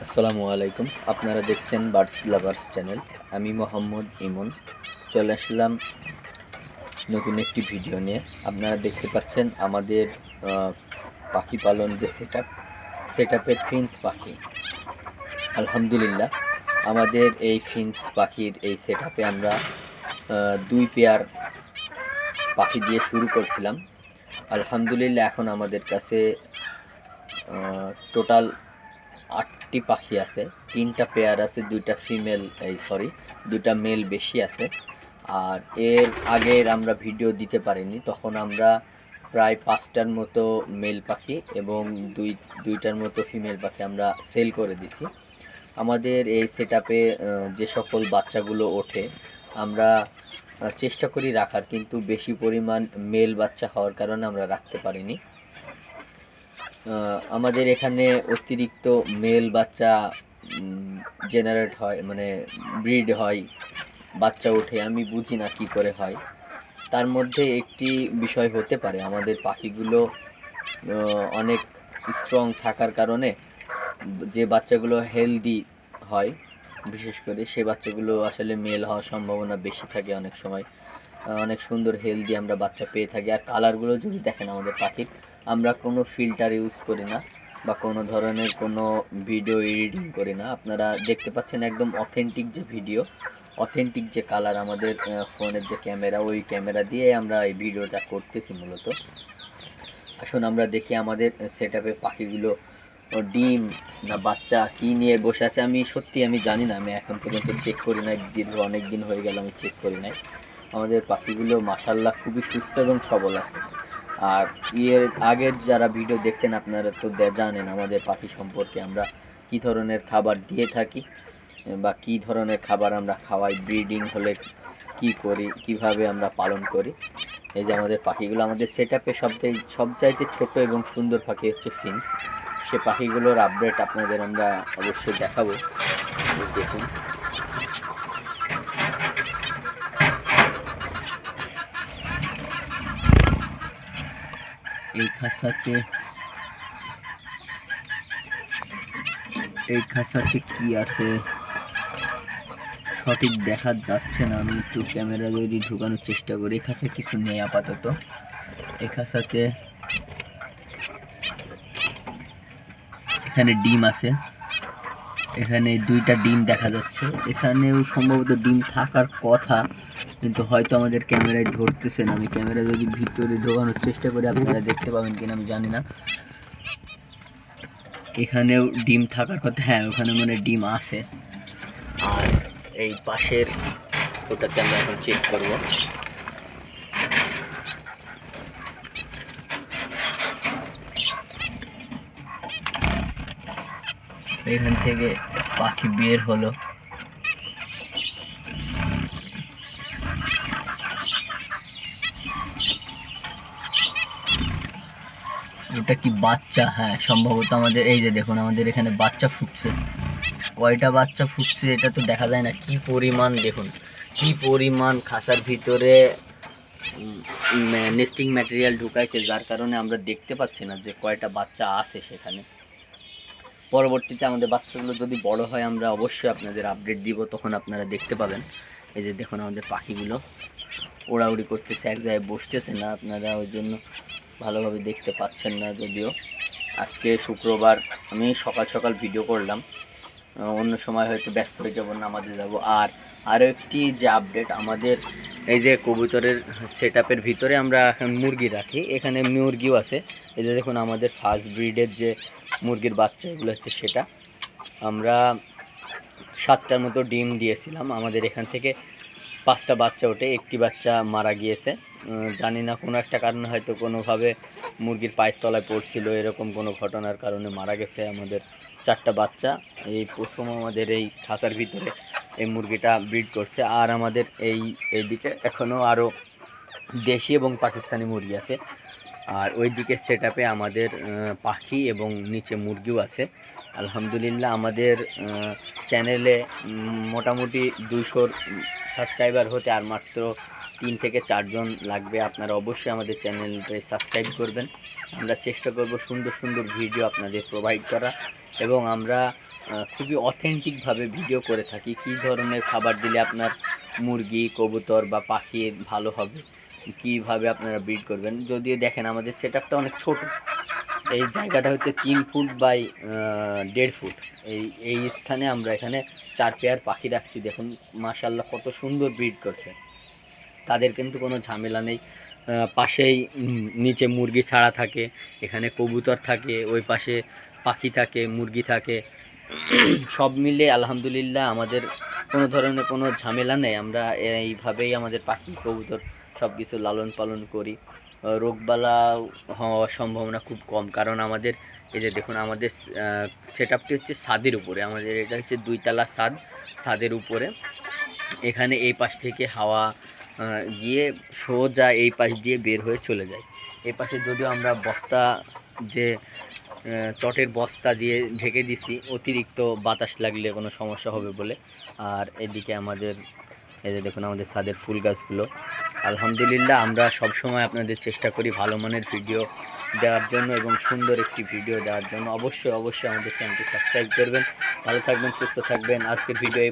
আসসালামু আলাইকুম। আপনারা দেখছেন বার্ডস লাভার্স চ্যানেল। আমি মোহাম্মদ ইমন চলে আসলাম নতুন একটি ভিডিও নিয়ে। আপনারা দেখতে পাচ্ছেন আমাদের পাখি পালন যে সেটআপের ফিন্স পাখি। আলহামদুলিল্লাহ আমাদের এই ফিন্স পাখির এই সেটআপে আমরা 2 পেয়ার পাখি দিয়ে শুরু করছিলাম। আলহামদুলিল্লাহ এখন আমাদের কাছে টোটাল 8টি পাখি আছে, 3টা পেয়ার আছে, 2টা মেল বেশি আছে। আর এর আগের আমরা ভিডিও দিতে পারিনি, তখন আমরা প্রায় 5টার মতো মেল পাখি এবং দুইটার মতো ফিমেল পাখি আমরা সেল করে দিছি। আমাদের এই সেটআপে যে সকল বাচ্চাগুলো ওঠে আমরা চেষ্টা করি রাখার, কিন্তু বেশি পরিমাণ মেল বাচ্চা হওয়ার কারণে আমরা রাখতে পারিনি। আমাদের এখানে অতিরিক্ত মেল বাচ্চা জেনারেট হয়, মানে ব্রিড হয়, বাচ্চা ওঠে, আমি বুঝি না কী করে হয়। তার মধ্যে একটি বিষয় হতে পারে আমাদের পাখিগুলো অনেক স্ট্রং থাকার কারণে যে বাচ্চাগুলো হেলদি হয়, বিশেষ করে সে বাচ্চাগুলো আসলে মেল হওয়ার সম্ভাবনা বেশি থাকে। অনেক সময় অনেক সুন্দর হেলদি আমরা বাচ্চা পেয়ে থাকি। আর কালারগুলো যদি দেখেন আমাদের পাখির, আমরা কোনো ফিল্টার ইউজ করি না বা কোনো ধরনের কোনো ভিডিও এডিটিং করি না। আপনারা দেখতে পাচ্ছেন একদম অথেন্টিক যে কালার আমাদের ফোনের যে ক্যামেরা, ওই ক্যামেরা দিয়ে আমরা এই ভিডিওটা করতেছি মূলত। আসুন আমরা দেখি আমাদের সেটআপে পাখিগুলো ডিম না বাচ্চা কি নিয়ে বসে আছে। আমি জানি না, আমি এখন পর্যন্ত চেক করি নাই, দীর্ঘ অনেক দিন হয়ে গেল আমি চেক করি নাই। আমাদের পাখিগুলো মাশাআল্লাহ খুবই সুস্থ এবং সবল আছে। আর এর আগের যারা ভিডিও দেখছেন আপনারা তো জানেন আমাদের পাখি সম্পর্কে, আমরা কী ধরনের খাবার দিয়ে থাকি বা কী ধরনের খাবার আমরা খাওয়াই, ব্রিডিং হলে কি করি, কিভাবে আমরা পালন করি। এই যে আমাদের পাখিগুলো, আমাদের সেটআপে সবচাইতে ছোট এবং সুন্দর পাখি হচ্ছে ফিন্স। সে পাখিগুলোর আপডেট আপনাদের আমরা অবশ্যই দেখাবো। দেখুন এই খাঁচাতে কি আছে সঠিক দেখা যাচ্ছে না, আমি একটু ক্যামেরা যদি ঢুকানোর চেষ্টা করি। এই খাঁচা কিছু নেই আপাতত। এই খাঁচাতে এখানে ডিম আছে, এখানে 2টা ডিম দেখা যাচ্ছে, এখানেও সম্ভবত ডিম থাকার কথা, কিন্তু হয়তো আমাদের ক্যামেরায় ধরতেছে না। আমি ক্যামেরা যদি ভিতরে ঢোকানোর চেষ্টা করি আপনারা দেখতে পাবেন কিনা আমি জানি না। এখানেও ডিম থাকার কথা, হ্যাঁ ওখানে মানে ডিম আছে। আর এই পাশের ওটাতে আমরা এখন চেক করব। এখান থেকে পাখি বের হলো, ওটা কি বাচ্চা? হ্যাঁ সম্ভবত আমাদের, এই যে দেখুন আমাদের এখানে বাচ্চা ফুটছে। কয়টা বাচ্চা ফুটছে এটা তো দেখা যায় না। কি পরিমাণ দেখুন, কি পরিমাণ খাঁচার ভিতরে নেস্টিং ম্যাটেরিয়াল ঢুকাইছে, যার কারণে আমরা দেখতে পাচ্ছি না যে কয়টা বাচ্চা আছে সেখানে। পরবর্তীতে আমাদের বাচ্চাগুলো যদি বড় হয় আমরা অবশ্যই আপনাদের আপডেট দিব, তখন আপনারা দেখতে পাবেন। এই যে দেখুন আমাদের পাখিগুলো ওড়াউড়ি করতেছে, এক জায়গায় বসতেছে না, আপনারা ওই জন্য ভালোভাবে দেখতে পাচ্ছেন না। যদিও আজকে শুক্রবার, আমি সকাল সকাল ভিডিও করলাম, অন্য সময় হয়তো ব্যস্ত হয়ে যাব, নামাজে যাব। আর আরও একটি যে আপডেট, আমাদের এই যে কবুতরের সেটআপের ভিতরে আমরা এখন মুরগি রাখি, এখানে মুরগিও আছে। এই যে দেখুন আমাদের ফার্স্ট ব্রিডের যে মুরগির বাচ্চা এগুলো হচ্ছে, সেটা আমরা 7টার মতো ডিম দিয়েছিলাম। আমাদের এখান থেকে 5টা বাচ্চা ওঠে, একটি বাচ্চা মারা গিয়েছে। জানি না কোনো একটা কারণে, হয়তো কোনোভাবে মুরগির পায়ের তলায় পড়ছিল, এরকম কোনো ঘটনার কারণে মারা গেছে। আমাদের 4টা বাচ্চা এই প্রথম আমাদের এই খাঁচার ভিতরে এই মুরগিটা ব্রিড করছে। আর আমাদের এইদিকে এখনও আরও দেশি এবং পাকিস্তানি মুরগি আছে। আর ওইদিকে সেটআপে আমাদের পাখি এবং নিচে মুরগিও আছে। আলহামদুলিল্লাহ আমাদের চ্যানেলে মোটামুটি 200 সাবস্ক্রাইবার হতে আর মাত্র 3 থেকে 4 জন লাগবে। আপনারা অবশ্যই আমাদের চ্যানেলটা সাবস্ক্রাইব করবেন। আমরা চেষ্টা করব সুন্দর সুন্দর ভিডিও আপনাদের প্রোভাইড করা এবং আমরা খুবই অথেন্টিকভাবে ভিডিও করে থাকি কী ধরনের খাবার দিলে আপনার মুরগি কবুতর বা পাখি ভালো হবে, কীভাবে আপনারা ব্রিড করবেন। যদিও দেখেন আমাদের সেট আপটা অনেক ছোট, এই জায়গাটা হচ্ছে 3 ফুট বাই 1.5 ফুট। এই স্থানে আমরা এখানে 4 পেয়ার পাখি রাখছি। দেখুন মাশাআল্লাহ কত সুন্দর ব্রিড করছে, তাদের কিন্তু কোনো ঝামেলা নেই। পাশেই নিচে মুরগি ছাড়া থাকে, এখানে কবুতর থাকে, ওই পাশে পাখি থাকে, মুরগি থাকে, সব মিলে আলহামদুলিল্লাহ আমাদের কোনো ধরনের কোনো ঝামেলা নেই। আমরা এইভাবেই আমাদের পাখি কবুতর সব কিছু লালন পালন করি। রোগবালা হওয়ার সম্ভাবনা খুব কম, কারণ আমাদের এই যে দেখুন আমাদের সেট আপটি হচ্ছে ছাদের উপরে, আমাদের এটা হচ্ছে 2 তলা ছাদ, ছাদের উপরে। এখানে এই পাশ থেকে হাওয়া গিয়ে সোজা এই পাশ দিয়ে বের হয়ে চলে যায়। এই পাশে যদিও আমরা বস্তা যে চটের বস্তা দিয়ে ঢেকে দিছি অতিরিক্ত বাতাস লাগলে কোনো সমস্যা হবে বলে। আর এদিকে আমাদের এই যে দেখুন আমাদের ছাদের ফুল গাছগুলো। আলহামদুলিল্লাহ আমরা সবসময় আপনাদের চেষ্টা করি ভালো মানের ভিডিও দেওয়ার জন্য এবং সুন্দর একটি ভিডিও দেওয়ার জন্য। অবশ্যই আমাদের চ্যানেলটি সাবস্ক্রাইব করবেন। ভালো থাকবেন, সুস্থ থাকবেন। আজকের ভিডিও